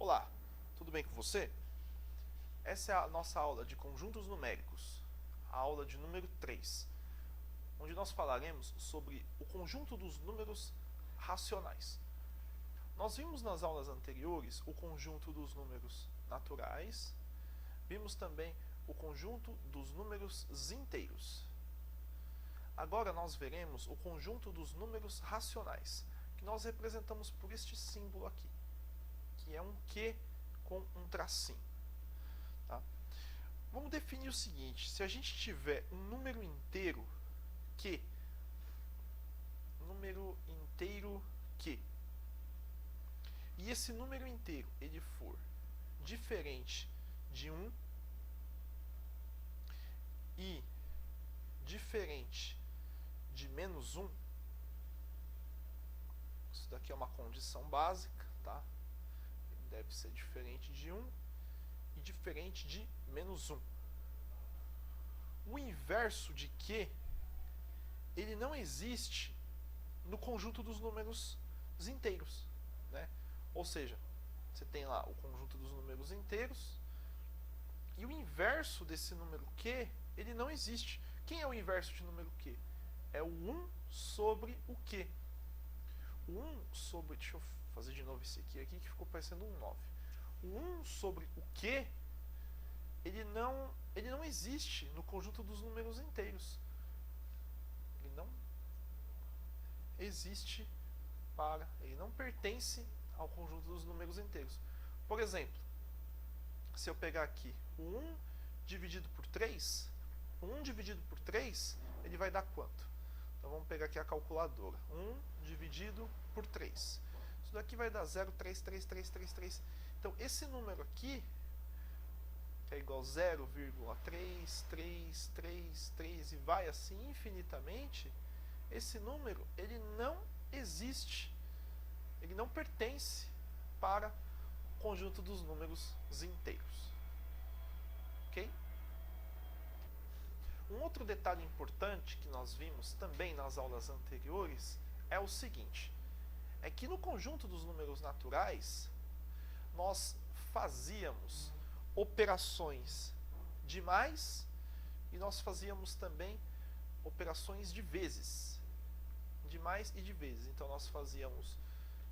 Olá, tudo bem com você? Essa é a nossa aula de conjuntos numéricos, a aula de número 3, onde nós falaremos sobre o conjunto dos números racionais. Nós vimos nas aulas anteriores o conjunto dos números naturais, vimos também o conjunto dos números inteiros. Agora nós veremos o conjunto dos números racionais, que nós representamos por este símbolo aqui, que é um Q com um tracinho. Tá? Vamos definir o seguinte: se a gente tiver um número inteiro Q, e esse número inteiro ele for diferente de 1 e diferente de menos 1, isso daqui é uma condição básica, tá? Ele deve ser diferente de 1 e diferente de menos 1. O inverso de Q, ele não existe no conjunto dos números inteiros, né? Ou seja, você tem lá o conjunto dos números inteiros e o inverso desse número Q, ele não existe. Quem é o inverso de número Q? É o 1 sobre o Q. O 1 sobre... Deixa eu fazer de novo esse aqui que ficou parecendo um 9. O 1 sobre o Q, ele não existe no conjunto dos números inteiros. Ele não existe ele não pertence ao conjunto dos números inteiros. Por exemplo, se eu pegar aqui o 1 dividido por 3, o 1 dividido por 3, ele vai dar quanto? Então vamos pegar aqui a calculadora. 1 dividido por 3. Isso daqui vai dar 0,33333. Então esse número aqui, que é igual a 0,3333 e vai assim infinitamente, esse número ele não existe. Ele não pertence para o conjunto dos números inteiros. Ok? Um outro detalhe importante que nós vimos também nas aulas anteriores é o seguinte: é que no conjunto dos números naturais nós fazíamos operações de mais e nós fazíamos também operações de vezes. De mais e de vezes. Então nós fazíamos,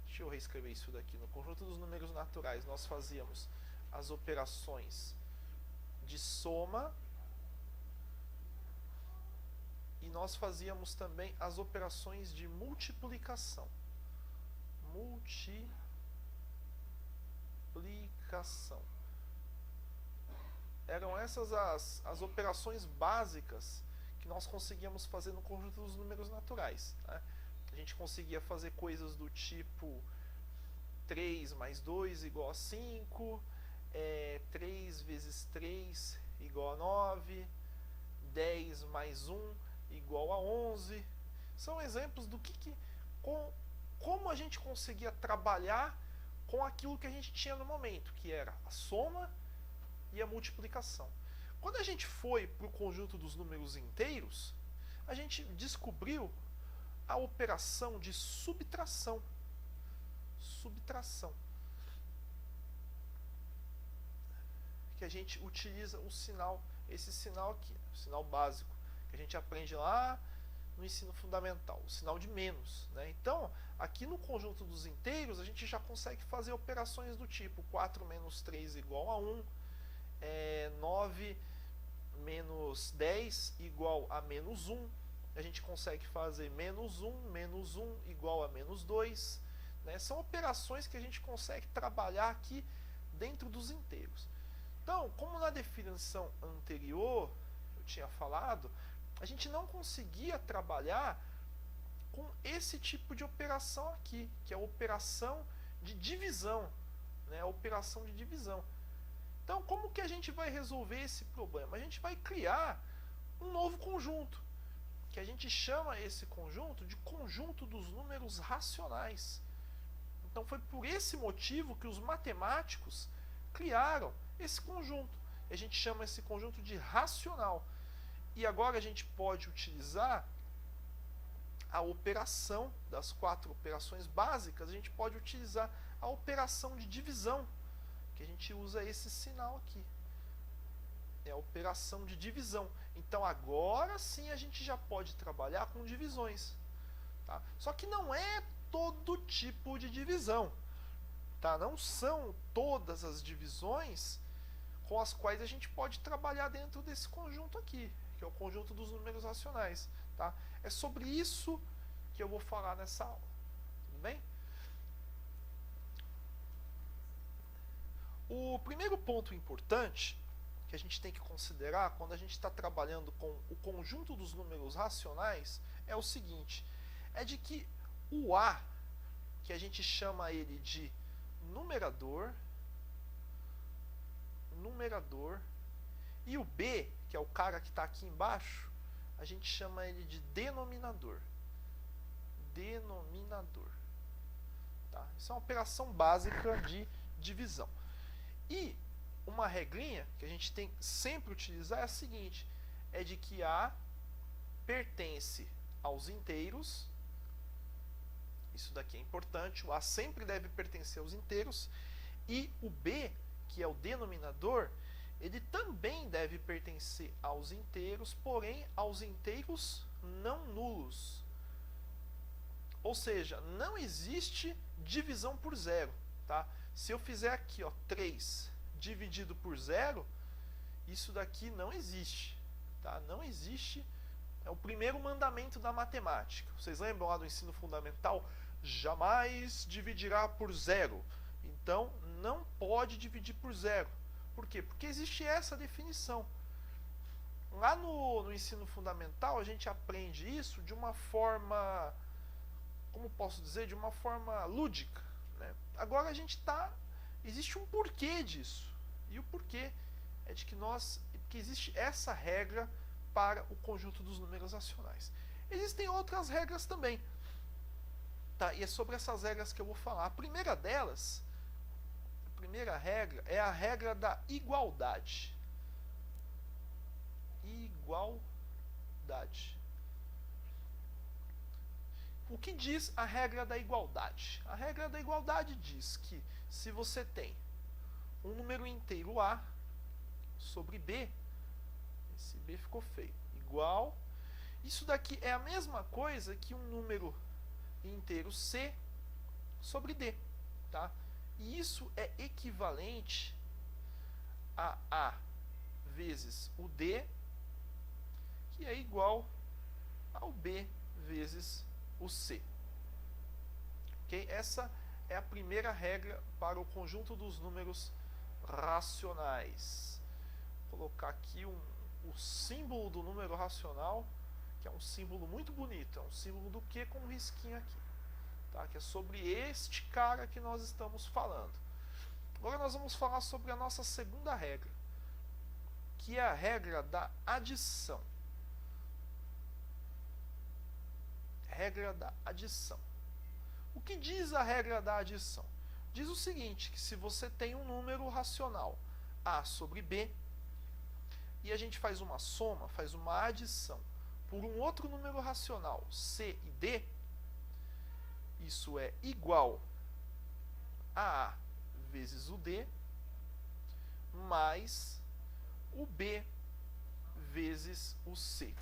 deixa eu reescrever isso daqui, no conjunto dos números naturais nós fazíamos as operações de soma e nós fazíamos também as operações de multiplicação. Eram essas as operações básicas que nós conseguíamos fazer no conjunto dos números naturais, né? A gente conseguia fazer coisas do tipo 3 mais 2 igual a 5, 3 vezes 3 igual a 9, 10 mais 1 igual a 11. São exemplos do como a gente conseguia trabalhar com aquilo que a gente tinha no momento, que era a soma e a multiplicação. Quando a gente foi para o conjunto dos números inteiros, a gente descobriu a operação de subtração. Que a gente utiliza o sinal, esse sinal aqui, o sinal básico, que a gente aprende lá no ensino fundamental, o sinal de menos, né? Então, aqui no conjunto dos inteiros, a gente já consegue fazer operações do tipo 4 menos 3 igual a 1, 9 menos 10 igual a menos 1. A gente consegue fazer menos 1 igual a menos 2. Né? São operações que a gente consegue trabalhar aqui dentro dos inteiros. Então, como na definição anterior eu tinha falado, a gente não conseguia trabalhar com esse tipo de operação aqui, que é a operação de divisão. Né? A operação de divisão. Então, como que a gente vai resolver esse problema? A gente vai criar um novo conjunto, que a gente chama esse conjunto de conjunto dos números racionais. Então, foi por esse motivo que os matemáticos criaram esse conjunto. A gente chama esse conjunto de racional. E agora a gente pode utilizar a operação das 4 operações básicas, a gente pode utilizar a operação de divisão que a gente usa esse sinal aqui. É a operação de divisão. Então agora sim a gente já pode trabalhar com divisões. Tá? Só que não é todo tipo de divisão. Tá? Não são todas as divisões com as quais a gente pode trabalhar dentro desse conjunto aqui, que é o conjunto dos números racionais. Tá? É sobre isso que eu vou falar nessa aula. Tudo bem? O primeiro ponto importante que a gente tem que considerar quando a gente está trabalhando com o conjunto dos números racionais é o seguinte, é de que o A, que a gente chama ele de numerador, e o B, que é o cara que está aqui embaixo, a gente chama ele de denominador. Tá? Isso é uma operação básica de divisão. E uma regrinha que a gente tem que sempre utilizar é a seguinte, é de que A pertence aos inteiros, isso daqui é importante, o A sempre deve pertencer aos inteiros, e o B, que é o denominador, ele também deve pertencer aos inteiros, porém aos inteiros não nulos. Ou seja, não existe divisão por zero. Tá? Se eu fizer aqui, ó, 3 dividido por zero, isso daqui não existe. Tá? Não existe. É o primeiro mandamento da matemática. Vocês lembram lá do ensino fundamental? Jamais dividirá por zero. Então, não pode dividir por zero. Por quê? Porque existe essa definição. Lá no ensino fundamental, a gente aprende isso de uma forma, como posso dizer, de uma forma lúdica. Né? Agora a gente está... Existe um porquê disso. E o porquê é de que existe essa regra para o conjunto dos números racionais. Existem outras regras também. Tá? E é sobre essas regras que eu vou falar. A primeira delas, a primeira regra é a regra da igualdade. O que diz a regra da igualdade? A regra da igualdade diz que se você tem um número inteiro A sobre B, esse B ficou feio, igual, isso daqui é a mesma coisa que um número inteiro C sobre D. Tá? E isso é equivalente a A vezes o D, que é igual ao B vezes o C. Okay? Essa é a primeira regra para o conjunto dos números racionais. Vou colocar aqui o símbolo do número racional, que é um símbolo muito bonito, é um símbolo do Q com um risquinho aqui. Tá? Que é sobre este cara que nós estamos falando. Agora nós vamos falar sobre a nossa segunda regra, que é a regra da adição. Regra da adição. O que diz a regra da adição? Diz o seguinte, que se você tem um número racional A sobre B, e a gente faz uma soma, faz uma adição por um outro número racional C e D, isso é igual a A vezes o D mais o B vezes o C.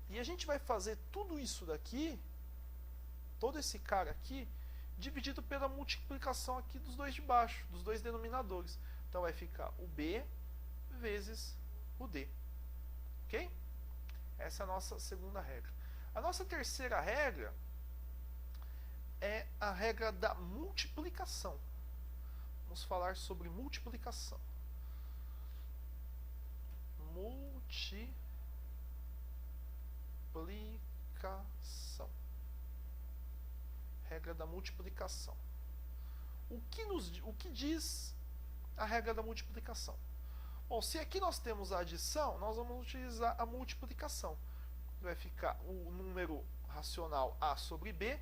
E a gente vai fazer tudo isso daqui, todo esse cara aqui, dividido pela multiplicação aqui dos dois de baixo, dos dois denominadores. Então vai ficar o B vezes o D. Ok? Essa é a nossa segunda regra. A nossa terceira regra é a regra da multiplicação. Vamos falar sobre multiplicação. Regra da multiplicação. O que diz a regra da multiplicação? Bom, se aqui nós temos a adição, nós vamos utilizar a multiplicação. Vai ficar o número racional A sobre B,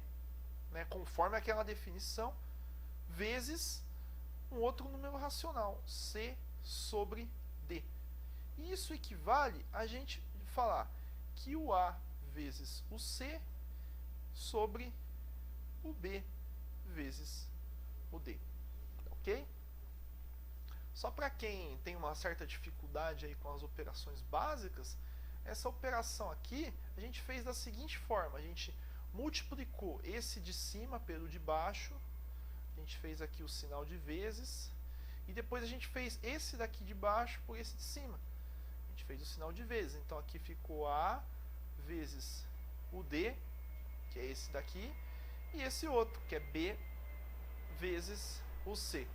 né, conforme aquela definição, vezes um outro número racional, C sobre D. E isso equivale a gente falar que o A vezes o C sobre o B vezes o D. Ok? Só para quem tem uma certa dificuldade aí com as operações básicas, essa operação aqui a gente fez da seguinte forma: a gente multiplicou esse de cima pelo de baixo, a gente fez aqui o sinal de vezes, e depois a gente fez esse daqui de baixo por esse de cima. A gente fez o sinal de vezes, então aqui ficou A vezes o D, que é esse daqui, e esse outro, que é B vezes o C.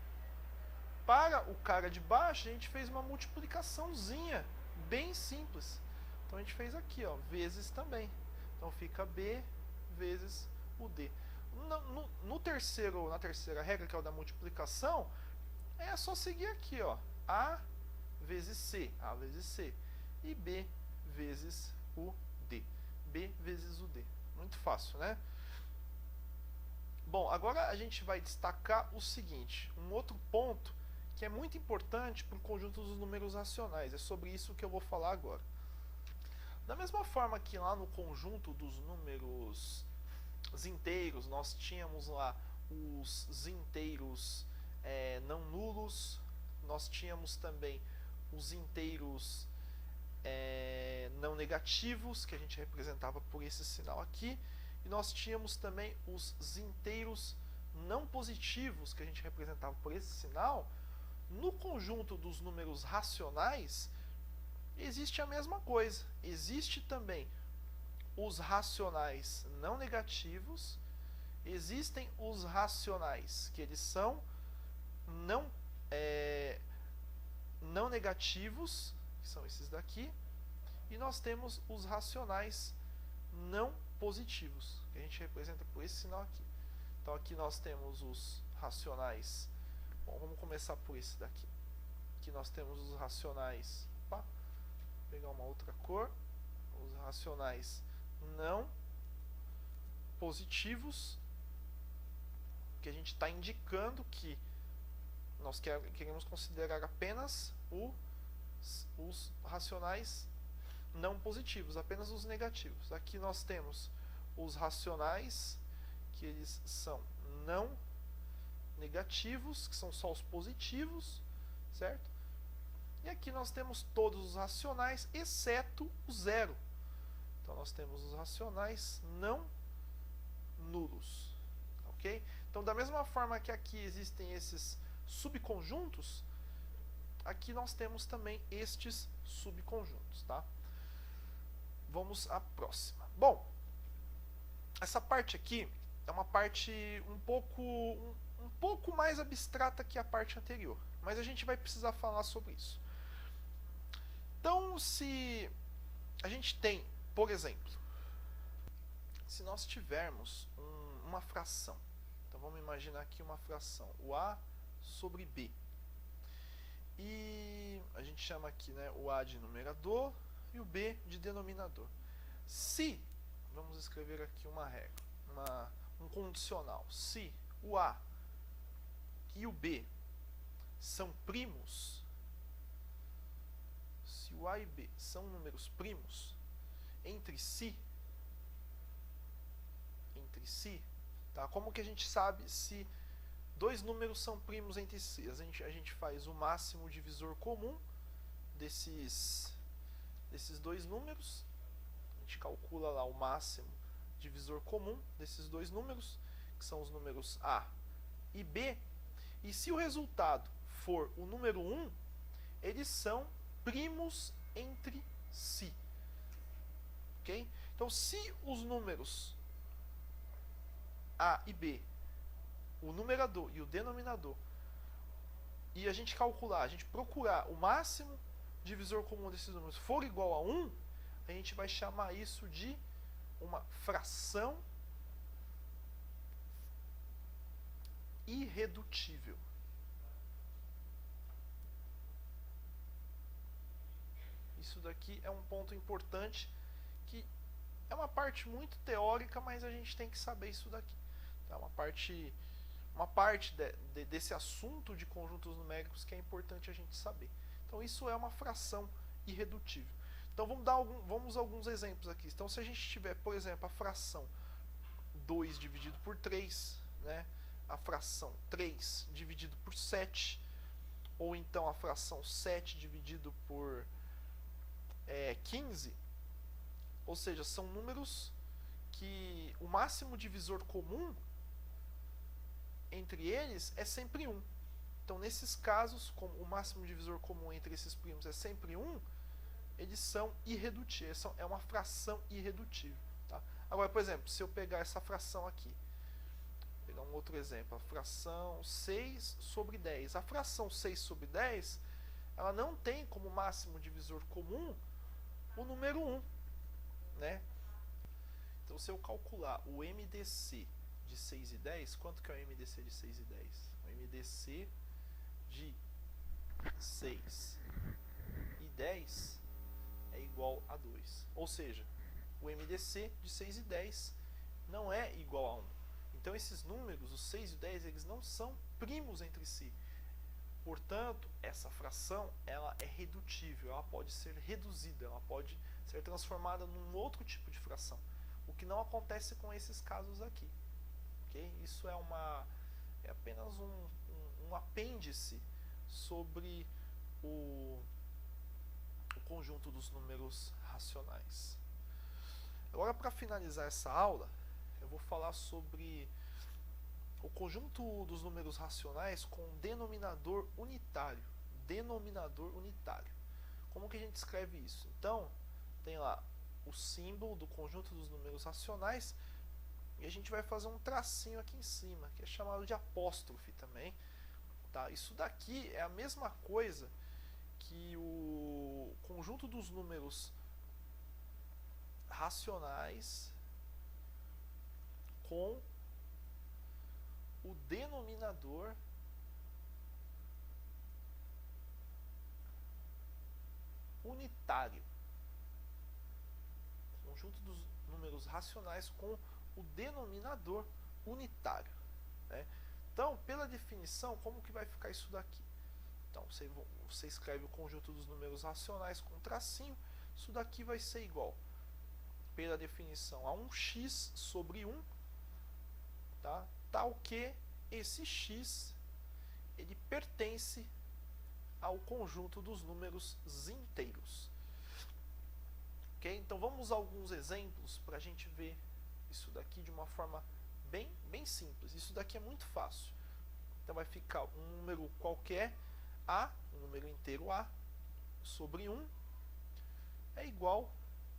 Para o cara de baixo, a gente fez uma multiplicaçãozinha, bem simples. Então a gente fez aqui, ó, vezes também. Então fica B vezes o D. Na terceira regra, que é o da multiplicação, é só seguir aqui, ó, A vezes C, A vezes C, e B vezes o D, B vezes o D. Muito fácil, né? Bom, agora a gente vai destacar o seguinte, um outro ponto que é muito importante para o conjunto dos números racionais. É sobre isso que eu vou falar agora. Da mesma forma que lá no conjunto dos números inteiros, nós tínhamos lá os inteiros não nulos, nós tínhamos também os inteiros não negativos, que a gente representava por esse sinal aqui, e nós tínhamos também os inteiros não positivos, que a gente representava por esse sinal. No conjunto dos números racionais, existe a mesma coisa. Existe também os racionais não negativos, existem os racionais que eles são não negativos, que são esses daqui, e nós temos os racionais não positivos, que a gente representa por esse sinal aqui. Então aqui nós temos os racionais. Bom, vamos começar por esse daqui. Aqui nós temos os racionais. Opa, vou pegar uma outra cor. Os racionais não positivos, que a gente está indicando que nós queremos considerar apenas os racionais não positivos, apenas os negativos. Aqui nós temos os racionais, que eles são não negativos, que são só os positivos, certo? E aqui nós temos todos os racionais, exceto o zero. Então nós temos os racionais não nulos, ok? Então da mesma forma que aqui existem esses subconjuntos, aqui nós temos também estes subconjuntos, tá? Vamos à próxima. Bom, essa parte aqui é uma parte um pouco mais abstrata que a parte anterior, mas a gente vai precisar falar sobre isso. Então, se a gente tem, por exemplo, se nós tivermos uma fração, então vamos imaginar aqui uma fração, o A sobre B, e a gente chama aqui, né, o A de numerador e o B de denominador. Se, vamos escrever aqui uma regra, um condicional, se o A e o B são primos, se o A e B são números primos entre si, tá? Como que a gente sabe se dois números são primos entre si? A gente faz o máximo divisor comum desses dois números, a gente calcula lá o máximo divisor comum desses dois números, que são os números A e B, e se o resultado for o número 1, eles são primos entre si. Ok? Então, se os números A e B, o numerador e o denominador, e a gente procurar o máximo divisor comum desses números for igual a 1, a gente vai chamar isso de uma fração irredutível. Isso daqui é um ponto importante, que é uma parte muito teórica, mas a gente tem que saber isso daqui. Tá? Uma parte desse assunto de conjuntos numéricos que é importante a gente saber. Então isso é uma fração irredutível. Então vamos a alguns exemplos aqui. Então se a gente tiver, por exemplo, a fração 2 dividido por 3, né? A fração 3 dividido por 7, ou então a fração 7 dividido por 15, ou seja, são números que o máximo divisor comum entre eles é sempre 1. Então, nesses casos, como o máximo divisor comum entre esses primos é sempre 1, eles são irredutíveis. É uma fração irredutível. Tá? Agora, por exemplo, se eu pegar essa fração aqui, vou pegar um outro exemplo, a fração 6 sobre 10. A fração 6 sobre 10, ela não tem como máximo divisor comum o número 1. Né? Então, se eu calcular o MDC de 6 e 10, quanto que é o MDC de 6 e 10? O MDC de 6 e 10 é igual a 2. Ou seja, o MDC de 6 e 10 não é igual a 1. Então, esses números, os 6 e o 10, eles não são primos entre si. Portanto, essa fração ela é redutível, ela pode ser reduzida, ela pode ser transformada num outro tipo de fração. O que não acontece com esses casos aqui. Okay? Isso é apenas um apêndice sobre o conjunto dos números racionais. Agora, para finalizar essa aula, eu vou falar sobre o conjunto dos números racionais com denominador unitário. Denominador unitário. Como que a gente escreve isso? Então, tem lá o símbolo do conjunto dos números racionais e a gente vai fazer um tracinho aqui em cima, que é chamado de apóstrofe também. Tá? Isso daqui é a mesma coisa que o conjunto dos números racionais com o denominador unitário. Conjunto dos números racionais com o denominador unitário. Né? Então, pela definição, como que vai ficar isso daqui? Então, você escreve o conjunto dos números racionais com tracinho, isso daqui vai ser igual, pela definição, a 1x sobre 1, tá? Tal que esse x ele pertence ao conjunto dos números inteiros. Ok? Então vamos usar alguns exemplos para a gente ver isso daqui de uma forma bem simples. Isso daqui é muito fácil. Então vai ficar um número qualquer, A, um número inteiro A, sobre 1, é igual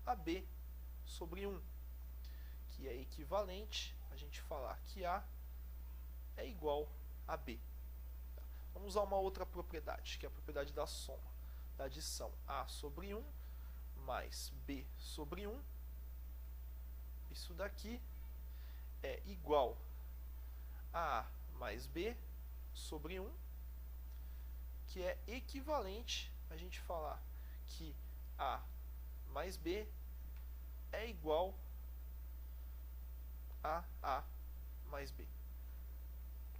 a B sobre 1, que é equivalente a gente falar que A é igual a B. Vamos usar uma outra propriedade, que é a propriedade da soma, da adição. A sobre 1 mais B sobre 1. Isso daqui é igual a A mais B sobre 1, que é equivalente a gente falar que A mais B é igual a A mais B.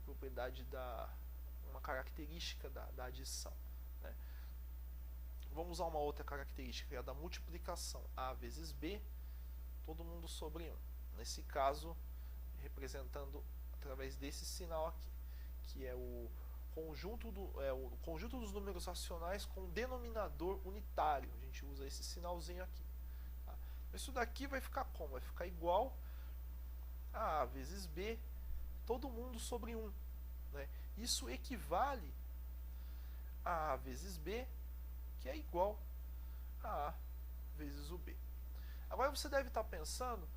Propriedade uma característica da adição. Né? Vamos usar uma outra característica, que é a da multiplicação. A vezes B, todo mundo sobre 1. Nesse caso, representando através desse sinal aqui, que é o conjunto dos números racionais com denominador unitário. A gente usa esse sinalzinho aqui. Tá? Isso daqui vai ficar como? Vai ficar igual a A vezes B, todo mundo sobre 1. Né? Isso equivale a A vezes B, que é igual a A vezes o B. Agora você deve estar pensando,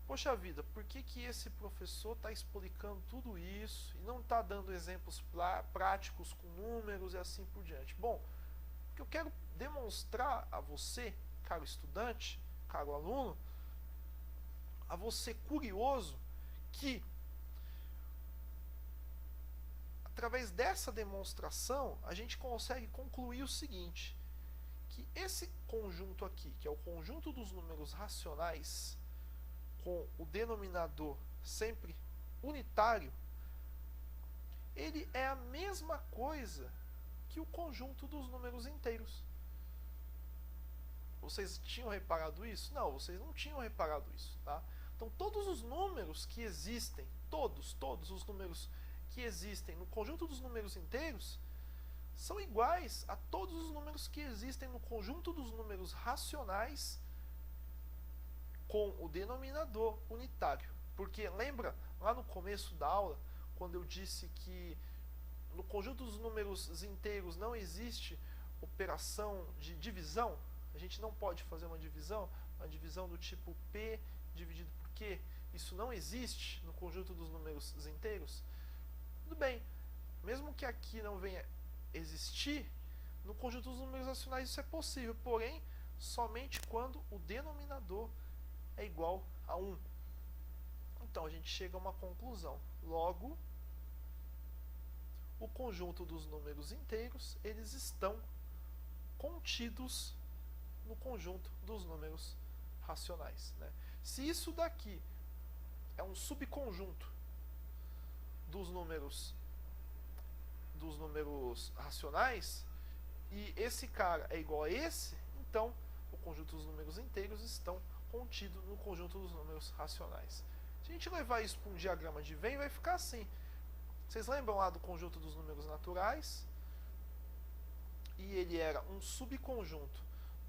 poxa vida, por que esse professor está explicando tudo isso e não está dando exemplos práticos com números e assim por diante? Bom, porque eu quero demonstrar a você, caro estudante, caro aluno, a você curioso, que através dessa demonstração a gente consegue concluir o seguinte, que esse conjunto aqui, que é o conjunto dos números racionais com o denominador sempre unitário, ele é a mesma coisa que o conjunto dos números inteiros. Vocês tinham reparado isso? Não, vocês não tinham reparado isso. Tá? Então todos os números que existem, todos os números que existem no conjunto dos números inteiros são iguais a todos os números que existem no conjunto dos números racionais com o denominador unitário. Porque lembra lá no começo da aula, quando eu disse que no conjunto dos números inteiros não existe operação de divisão? A gente não pode fazer uma divisão do tipo P dividido por Q. Isso não existe no conjunto dos números inteiros? Tudo bem, mesmo que aqui não venha existir, no conjunto dos números racionais isso é possível, porém, somente quando o denominador é igual a 1. Então, a gente chega a uma conclusão. Logo, o conjunto dos números inteiros, eles estão contidos no conjunto dos números racionais, né? Se isso daqui é um subconjunto dos números racionais e esse cara é igual a esse, então o conjunto dos números inteiros estão contidos no conjunto dos números racionais. Se a gente levar isso para um diagrama de Venn, vai ficar assim. Vocês lembram lá do conjunto dos números naturais? E ele era um subconjunto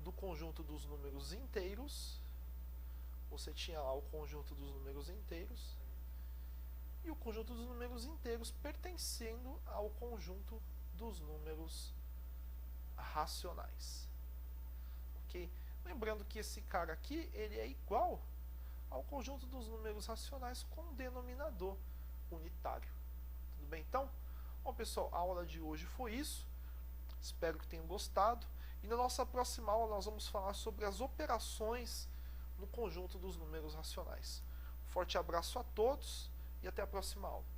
do conjunto dos números inteiros. Você tinha lá o conjunto dos números inteiros. E o conjunto dos números inteiros pertencendo ao conjunto dos números racionais. Ok? Lembrando que esse cara aqui, ele é igual ao conjunto dos números racionais com denominador unitário. Tudo bem, então? Bom, pessoal, a aula de hoje foi isso. Espero que tenham gostado. E na nossa próxima aula nós vamos falar sobre as operações no conjunto dos números racionais. Forte abraço a todos e até a próxima aula.